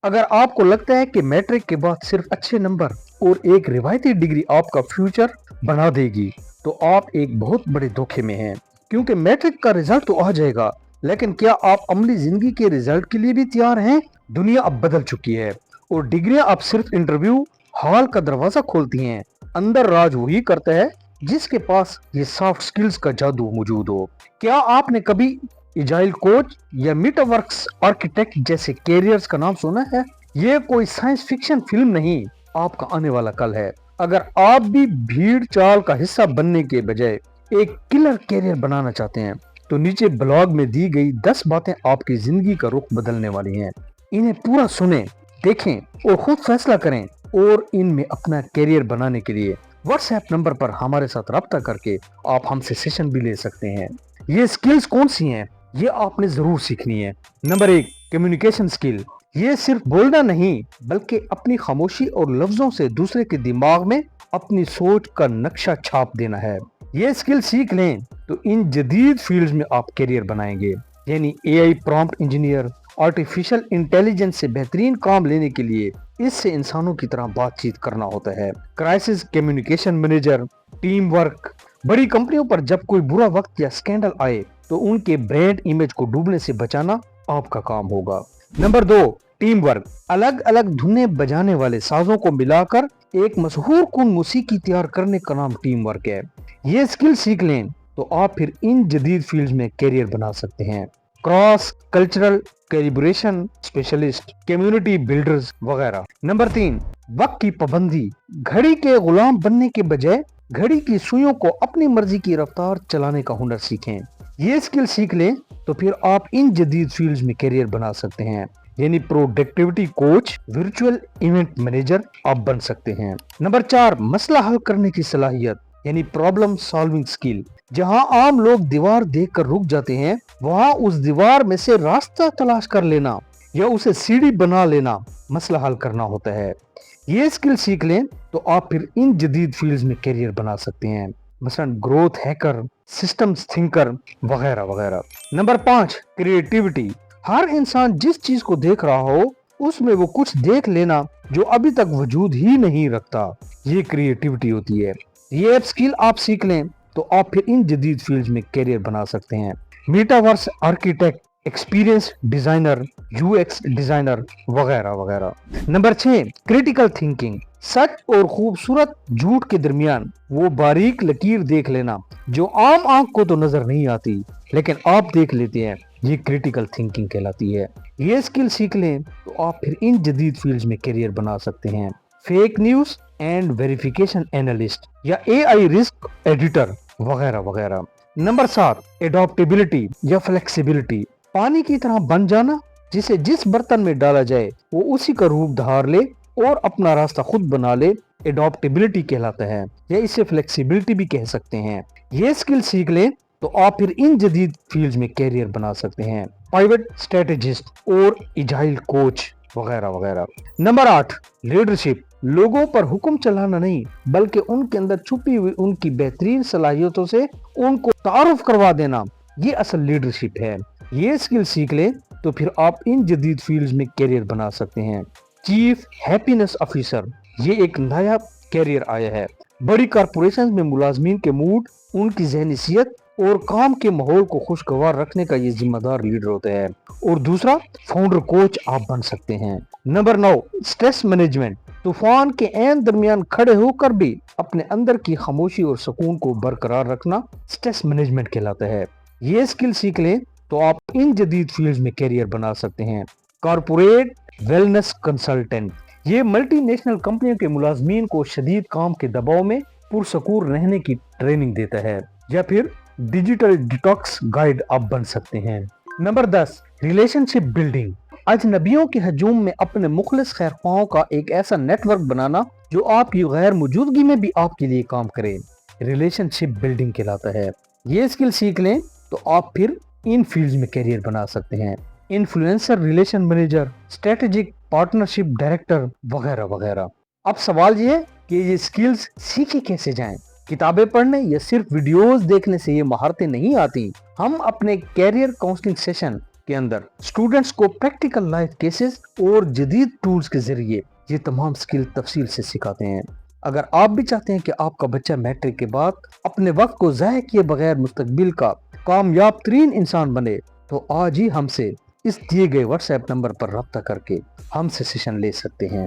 اگر آپ کو لگتا ہے کہ میٹرک کے بعد صرف اچھے نمبر اور ایک روایتی ڈگری آپ کا فیوچر بنا دے گی تو آپ ایک بہت بڑے دھوکے میں ہیں، کیونکہ میٹرک کا رزلٹ تو آ جائے گا، لیکن کیا آپ عملی زندگی کے رزلٹ کے لیے بھی تیار ہیں؟ دنیا اب بدل چکی ہے اور ڈگریاں اب صرف انٹرویو ہال کا دروازہ کھولتی ہیں، اندر راج وہی کرتا ہے جس کے پاس یہ سافٹ سکلز کا جادو موجود ہو۔ کیا آپ نے کبھی ایجائل کوچ یا میٹا ورکس آرکیٹیکٹ جیسے کیریئرز کا نام سنا ہے؟ یہ کوئی سائنس فکشن فلم نہیں، آپ کا آنے والا کل ہے۔ اگر آپ بھی بھیڑ چال کا حصہ بننے کے بجائے ایک کلر کیریئر بنانا چاہتے ہیں تو نیچے بلاگ میں دی گئی 10 باتیں آپ کی زندگی کا رخ بدلنے والی ہیں۔ انہیں پورا سنیں، دیکھیں اور خود فیصلہ کریں، اور ان میں اپنا کیریئر بنانے کے لیے واٹس ایپ نمبر پر ہمارے ساتھ رابطہ کر کے آپ ہم سے سیشن بھی لے سکتے ہیں۔ یہ سکلز کون سی ہیں؟ یہ آپ نے ضرور سیکھنی ہے۔ نمبر 1، کمیونیکیشن سکل۔ یہ صرف بولنا نہیں بلکہ اپنی خاموشی اور لفظوں سے دوسرے کے دماغ میں اپنی سوچ کا نقشہ چھاپ دینا ہے۔ یہ سکل سیکھ لیں تو ان جدید فیلڈز میں آپ کیریئر بنائیں گے، یعنی اے آئی پرامپٹ انجینئر، آرٹیفیشل انٹیلیجنس سے بہترین کام لینے کے لیے اس سے انسانوں کی طرح بات چیت کرنا ہوتا ہے۔ Crisis communication manager, team work. بڑی کمپنیوں پر جب کوئی برا وقت یا سکینڈل آئے تو ان کے برانڈ امیج کو ڈوبنے سے بچانا آپ کا کام ہوگا۔ Number 2، team work. الگ الگ دھنیں بجانے والے سازوں کو ملا کر ایک مسحور کن موسیقی تیار کرنے کا نام ٹیم ورک ہے۔ یہ سکل سیکھ لیں تو آپ پھر ان جدید فیلڈز میں کیریئر بنا سکتے ہیں۔ Cross cultural calibration specialist, community builders وغیرہ۔ نمبر 3، وقت کی پابندی۔ گھڑی کے غلام بننے کے بجائے گھڑی کی سوئیوں کو اپنی مرضی کی رفتار چلانے کا ہنر سیکھیں۔ یہ سکل سیکھ لیں تو پھر آپ ان جدید فیلڈز میں کیریئر بنا سکتے ہیں، یعنی productivity coach, virtual event manager آپ بن سکتے ہیں۔ نمبر 4، مسئلہ حل کرنے کی صلاحیت، یعنی پرابلم سالونگ سکل۔ جہاں عام لوگ دیوار دیکھ کر رک جاتے ہیں، وہاں اس دیوار میں سے راستہ تلاش کر لینا یا اسے سیڑھی بنا لینا مسئلہ حل کرنا ہوتا ہے۔ یہ سکل سیکھ لیں تو آپ پھر ان جدید فیلڈز میں کیریئر بنا سکتے ہیں، مثلا گروتھ ہیکر، سسٹمز تھنکر وغیرہ وغیرہ۔ Number 5، creativity. ہر انسان جس چیز کو دیکھ رہا ہو اس میں وہ کچھ دیکھ لینا جو ابھی تک وجود ہی نہیں رکھتا، یہ کریٹیوٹی ہوتی ہے۔ یہ ایپ سکل آپ سیکھ لیں تو آپ پھر ان جدید فیلڈز میں کیریئر بنا سکتے ہیں، metaverse architect, experience designer, you x designer وغیرہ وغیرہ۔ Number 6، critical thinking. سچ اور خوبصورت جھوٹ کے درمیان وہ باریک لکیر دیکھ لینا جو عام آنکھ کو تو نظر نہیں آتی لیکن آپ دیکھ لیتے ہیں، یہ کریٹیکل تھنکنگ کہلاتی ہے۔ یہ سکل سیکھ لیں تو آپ پھر ان جدید فیلڈز میں کیریئر بنا سکتے ہیں، fake news and verification analyst یا اے آئی رسک ایڈیٹر وغیرہ وغیرہ۔ نمبر 7، ایڈاپٹیبلٹی یا فلیکسیبلٹی۔ پانی کی طرح بن جانا، جسے جس برتن میں ڈالا جائے وہ اسی کا روپ دھار لے اور اپنا راستہ خود بنا لے، ایڈاپٹیبلٹی کہلاتا ہے، یا اسے فلیکسیبلٹی بھی کہہ سکتے ہیں۔ یہ سکل سیکھ لیں تو آپ پھر ان جدید فیلڈز میں کیریئر بنا سکتے ہیں، پائیوٹ اسٹریٹجسٹ اور ایجائل کوچ وغیرہ وغیرہ۔ Number 8، leadership. لوگوں پر حکم چلانا نہیں بلکہ ان کے اندر چھپی ہوئی ان کی بہترین صلاحیتوں سے ان کو تعارف کروا دینا، یہ اصل لیڈرشپ ہے۔ یہ سکل سیکھ لیں تو پھر آپ ان جدید فیلڈز میں کیریئر بنا سکتے ہیں۔ چیف ہیپینس آفیسر، یہ ایک نیا کیریئر آیا ہے۔ بڑی کارپوریشن میں ملازمین کے موڈ، ان کی ذہنی صحت اور کام کے ماحول کو خوشگوار رکھنے کا یہ ذمہ دار لیڈر ہوتا ہے۔ اور دوسرا، فاؤنڈر کوچ آپ بن سکتے ہیں۔ Number 9، stress management. طوفان کے عین درمیان کھڑے ہو کر بھی اپنے اندر کی خاموشی اور سکون کو برقرار رکھنا سٹریس مینجمنٹ کہلاتا ہے۔ یہ سکل سیکھ لیں تو آپ ان جدید فیلڈز میں کیریئر بنا سکتے ہیں۔ کارپوریٹ ویلنس کنسلٹنٹ، یہ ملٹی نیشنل کمپنیوں کے ملازمین کو شدید کام کے دباؤ میں پرسکون رہنے کی ٹریننگ دیتا ہے، یا پھر ڈیجیٹل ڈیٹاکس گائیڈ آپ بن سکتے ہیں۔ نمبر 10، ریلیشن شپ بلڈنگ۔ اجنبیوں کے ہجوم میں اپنے مخلص خیرخواہوں کا ایک ایسا نیٹ ورک بنانا جو آپ کی غیر موجودگی میں بھی آپ کے لیے کام کرے، ریلیشن شپ بلڈنگ کہلاتا ہے۔ یہ سکل سیکھ لیں تو آپ پھر ان فیلڈز میں کیریئر بنا سکتے ہیں، influencer relation manager, strategic partnership director وغیرہ وغیرہ۔ اب سوال یہ ہے کہ یہ سکلز سیکھی کیسے جائیں؟ کتابیں پڑھنے یا صرف ویڈیوز دیکھنے سے یہ مہارتیں نہیں آتی۔ ہم اپنے کیریئر کاؤنسلنگ سیشن کے اندر اسٹوڈنٹس کو پریکٹیکل لائف کیسز اور جدید ٹولز کے ذریعے یہ تمام سکل تفصیل سے سکھاتے ہیں۔ اگر آپ بھی چاہتے ہیں کہ آپ کا بچہ میٹرک کے بعد اپنے وقت کو ضائع کیے بغیر مستقبل کا کامیاب ترین انسان بنے تو آج ہی ہم سے اس دیے گئے واٹس ایپ نمبر پر رابطہ کر کے ہم سے سیشن لے سکتے ہیں۔